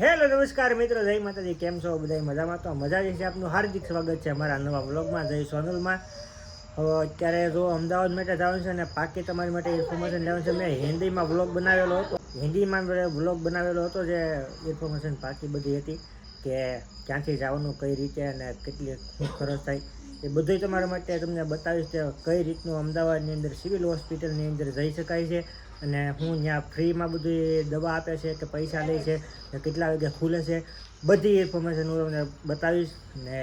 Hello નમસ્કાર મિત્રો, જય માતાજી. કેમ છો બધા? મજામાં? તો મજા જ છે. આપનું હાર્દિક સ્વાગત છે અમારા નવા વ્લોગમાં, જય સોનલમાં. હવે અત્યારે જો અમદાવાદ માટે જવાનું છે અને પાકી તમારી માટે ઇન્ફોર્મેશન લેવાનું છે. મેં હિન્દીમાં વ્લોગ બનાવેલો હતો, જે ઇન્ફોર્મેશન પાકી બધી હતી કે ક્યાંથી જવાનું, કઈ રીતે અને કેટલી શું ખર્ચ થાય એ બધું તમારા માટે તમને બતાવીશ કે કઈ રીતનું અમદાવાદની અંદર સિવિલ હોસ્પિટલની અંદર જઈ શકાય છે અને હું ત્યાં ફ્રીમાં બધી દવા આપે છે કે પૈસા લે છે ને કેટલા વાગે ખુલે છે, બધી ઇન્ફોર્મેશન હું તમને બતાવીશ. ને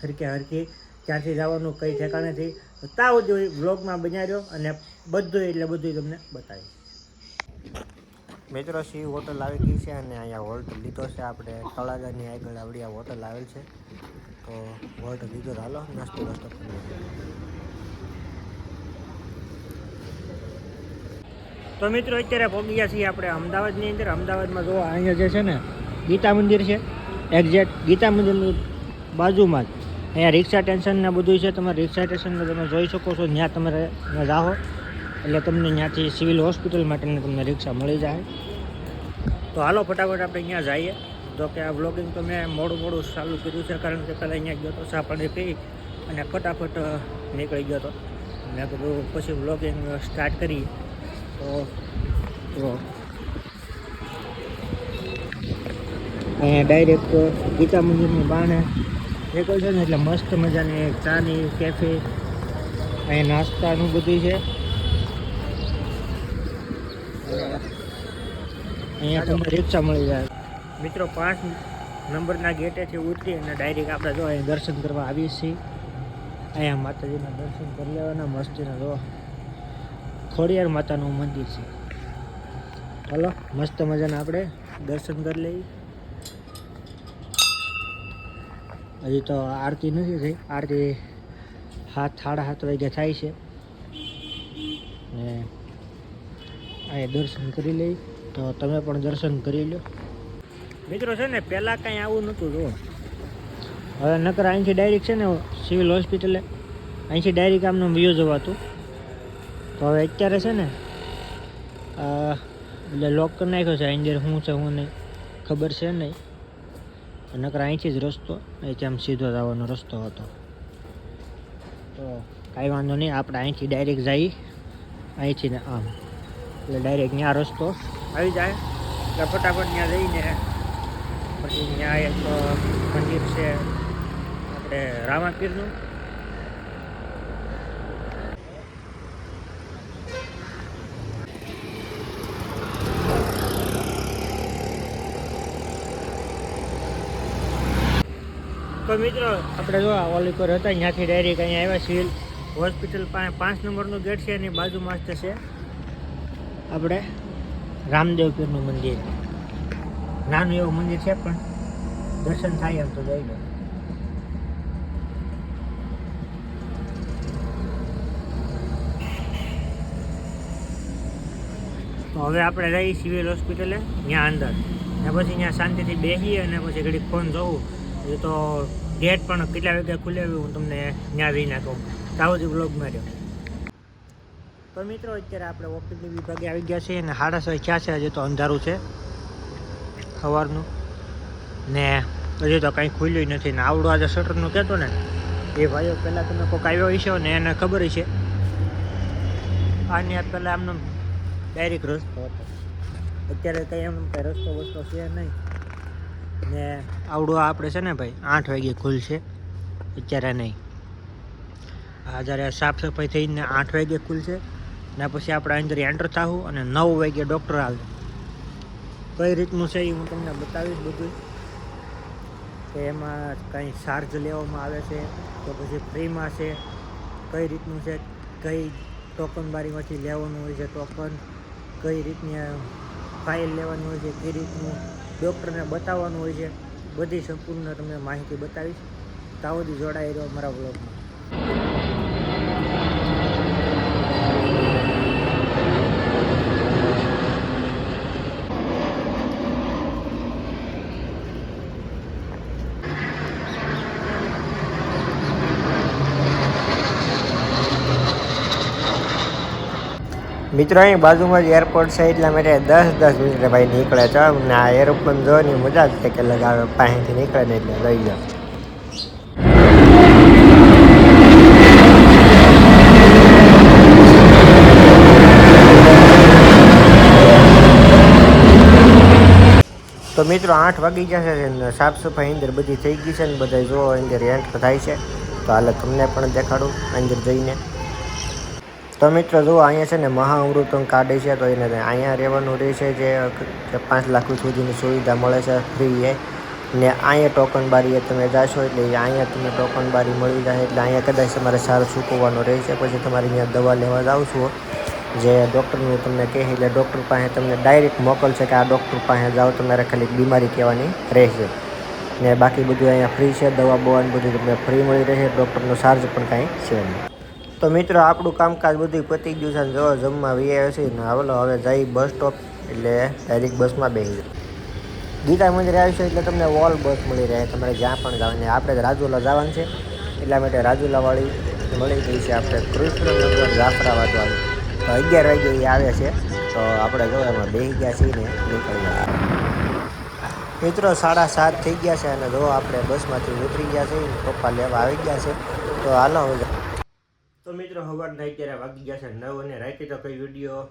હરખી ક્યાંથી જવાનું, કઈ ઠેકાણેથી, ત્યાં સુધી વ્લોગમાં બન્યા રહ્યો અને બધું તમને બતાવીશ. મિત્રો સી હોટલ આવી ગઈ છે અને અહીંયા હોટલ લીધો છે આપણે તળાજાની આગળ આવડી આ હોટલ આવેલ છે. તો હોટલ લીધો, હાલો નાસ્તો કરી. તો મિત્રો અત્યારે પહોંચી ગયા છીએ આપણે અમદાવાદની અંદર. અમદાવાદમાં જો અહીંયા જે છે ને ગીતા મંદિર છે, એક્ઝેક્ટ ગીતા મંદિરની બાજુમાં જ અહીંયા રિક્ષા સ્ટેશન ને બધું છે. તમે રિક્ષા સ્ટેશનમાં તમે જોઈ શકો છો, ત્યાં તમારે જાઓ એટલે તમને ત્યાંથી સિવિલ હોસ્પિટલ માટેની તમને રિક્ષા મળી જાય. તો હાલો ફટાફટ આપણે અહીંયા જઈએ. જો કે આ વ્લોગિંગ તો મેં મોડું ચાલુ કર્યું છે, કારણ કે પહેલાં અહીંયા ગયો તો ચા પાણી પી અને ફટાફટ નીકળી ગયો હતો. મેં કીધું પછી વ્લોગિંગ સ્ટાર્ટ કરી. તો અહીંયા ડાયરેક્ટ ગીતા મંદિરની બાણે નીકળ છે ને એટલે મસ્ત મજાની ચાની કેફે, અહીંયા નાસ્તાનું બધું છે. અહીંયા તમને રિક્ષા મળી જાય. મિત્રો 5 નંબરના ગેટેથી ઉતરી અને ડાયરેક્ટ આપણે જો અહીં દર્શન કરવા આવીએ છીએ. અહીંયા માતાજીના દર્શન કરી લેવાના મસ્તીના. જો ખોડિયાર માતાનું મંદિર છે. ચાલો મસ્ત મજાના આપણે દર્શન કરી લઈએ. હજી તો આરતી નથી થઈ, આરતી 7:30 વાગે થાય છે ને અહીંયા દર્શન કરી લઈ. તો તમે પણ દર્શન કરી લો મિત્રો. છે ને પહેલાં કાંઈ આવું નહોતું. જો હવે નકર અહીંથી ડાયરેક્ટ છે ને સિવિલ હોસ્પિટલે અહીંથી ડાયરેક્ટ આમનું વ્યૂ જવાતું. તો હવે અત્યારે છે ને એટલે લોક કરી નાખ્યો છે. અંદર શું છે શું નહીં ખબર છે નહીં. નકર અહીંથી જ રસ્તો, અહીંથી આમ સીધો જવાનો રસ્તો હતો. તો કાંઈ વાંધો નહીં, આપણે અહીંથી ડાયરેક્ટ જઈએ. અહીંથી ને આમ એટલે ડાયરેક્ટ ત્યાં રસ્તો આવી જાય. એટલે ફટાફટ ત્યાં જઈને પછી ત્યાં એક મંદિર છે આપણે રામાપીરનું. તો મિત્રો આપણે જો ઓલી પર હતા ત્યાંથી ડાયરેક્ટ અહીંયા આવ્યા સિવિલ હોસ્પિટલ પાસે 5 નંબરનું ગેટ છે. એની બાજુમાં જ છે આપણે રામદેવ પીરનું મંદિર. નાનું એવું મંદિર છે પણ દર્શન થાય એમ તો જઈ લો. તો હવે આપણે જઈએ સિવિલ હોસ્પિટલે ત્યાં અંદર ને પછી ત્યાં શાંતિથી બેસીએ અને પછી ઘડી ફોન જોવું. એ તો ગેટ પણ કેટલા વાગે ખુલે હું તમને ત્યાં જઈ નાખું. તાવથી બ્લોગમાં રહ્યો. તો મિત્રો અત્યારે આપણે ઓપીડી વિભાગે આવી ગયા છીએ અને 6:30 થયા છે. હજી તો અંધારું છે સવારનું ને હજી તો કાંઈ ખુલ્યું નથી. ને આવડું આજે શટરનું કહેતો ને એ ભાઈઓ પહેલાં તમે કોઈક આવ્યો હશો ને એને ખબર છે. આની પહેલાં આમનો ડાયરેક્ટ રસ્તો હતો. અત્યારે કંઈ એમ કંઈ રસ્તો છે નહીં. ને આવડું આપણે છે ને ભાઈ 8 વાગે ખુલશે, અત્યારે નહીં. જ્યારે સાફ સફાઈ થઈને 8 વાગે ખુલશે ને પછી આપણે અંદર એન્ટર થવું અને 9 વાગે ડૉક્ટર આવે. કઈ રીતનું છે એ હું તમને બતાવીશ બધું, કે એમાં કંઈ ચાર્જ લેવામાં આવે છે તો પછી ફ્રીમાં છે, કઈ રીતનું છે, કઈ ટોકન બારીમાંથી લેવાનું હોય છે ટોકન, કઈ રીતની ફાઇલ લેવાની હોય છે, કઈ રીતનું ડૉક્ટરને બતાવવાનું હોય છે, બધી સંપૂર્ણ તમને માહિતી બતાવીશ. ત્યાં સુધી જોડાઈ રહ્યો અમારા બ્લોગમાં. મિત્રો અહીં બાજુમાં જ એરપોર્ટ છે એટલા માટે 10 મિનિટે ભાઈ નીકળે છે ને આ એરોપ્લેન જોવાની મજા જ છે કે લગાવે પાસેથી નીકળે ને એટલે લઈ જાઓ. તો મિત્રો 8 વાગી ગયા છે ને સાફ સફાઈ અંદર બધી થઈ ગઈ છે ને બધા જો અંદર એન્ટર થાય છે તો હાલે તમને પણ દેખાડું અંદર જઈને. તો મિત્રો જુઓ અહીંયા છે ને મહાઅમૃતમ કાર્ડ છે તો એને અહીંયા રહેવાનું રહેશે જે 5 લાખ સુધીની સુવિધા મળે છે ફ્રી એ ને અહીંયા ટોકન બારીએ તમે જાશો એટલે અહીંયા તમને ટોકન બારી મળી જાય એટલે અહીંયા કદાચ તમારે સારું ચૂકવવાનું રહેશે પછી તમારે અહીંયા દવા લેવા જાવ છો જે ડૉક્ટરનું તમને કહે એટલે ડૉક્ટર પાસે તમને ડાયરેક્ટ મોકલશે કે આ ડૉક્ટર પાસે જાઓ તમારે ખાલી બીમારી કહેવાની રહેશે ને બાકી બધું અહીંયા ફ્રી છે દવા બવાનું બધું તમને ફ્રી મળી રહેશે ડૉક્ટરનો ચાર્જ પણ કાંઈ છે નહીં. તો મિત્રો આપણું કામકાજ બધું પતી ગયું છે ને જો જમવા વીએ છે ને હવે જઈ બસ સ્ટોપ એટલે ડાયરેક્ટ બસમાં બેસી જાય. ગીતા મંદિર આવશે એટલે તમને વોલ બસ મળી રહે તમારે જ્યાં પણ જવાની. આપણે રાજુલા જવાનું છે એટલા માટે રાજુલાવાળી મળી ગઈ છે આપણે કૃષ્ણનગર જાફરાબાદવાળી. તો 11 વાગે એ આવે છે તો આપણે જો એમાં બેસી ગયા છીએ ને નીકળી ગયા. મિત્રો 7:30 થઈ ગયા છે અને જો આપણે બસમાંથી ઉતરી ગયા છે પપ્પા લેવા આવી ગયા છે તો હાલો હવે. તો મિત્રો સવારના 11 વાગી ગયા છે 9 અને રાતે તો કઈ વિડીયો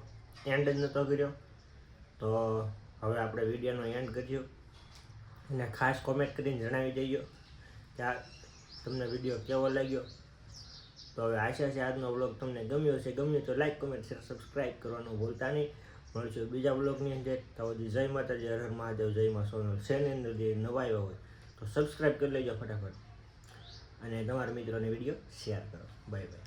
એન્ડ જ નહોતો કર્યો તો હવે આપણે વિડીયોનો એન્ડ કર્યો અને ખાસ કોમેન્ટ કરીને જણાવી દઈએ કે આ તમને વિડીયો કેવો લાગ્યો. તો હવે આશા છે આજનો વ્લોગ તમને ગમ્યો છે. ગમ્યો તો લાઈક કોમેન્ટ શેર સબસ્ક્રાઈબ કરવાનું ભૂલતા નહીં. મળશું બીજા વ્લોગની અંદર. તો જય માતાજી, હર હર મહાદેવ, જય માં સોનલ. ચેનલ જે નવા આવ્યો હોય તો સબસ્ક્રાઈબ કરી લેજો ફટાફટ અને તમારા મિત્રોને વિડીયો શેર કરો. Bye bye.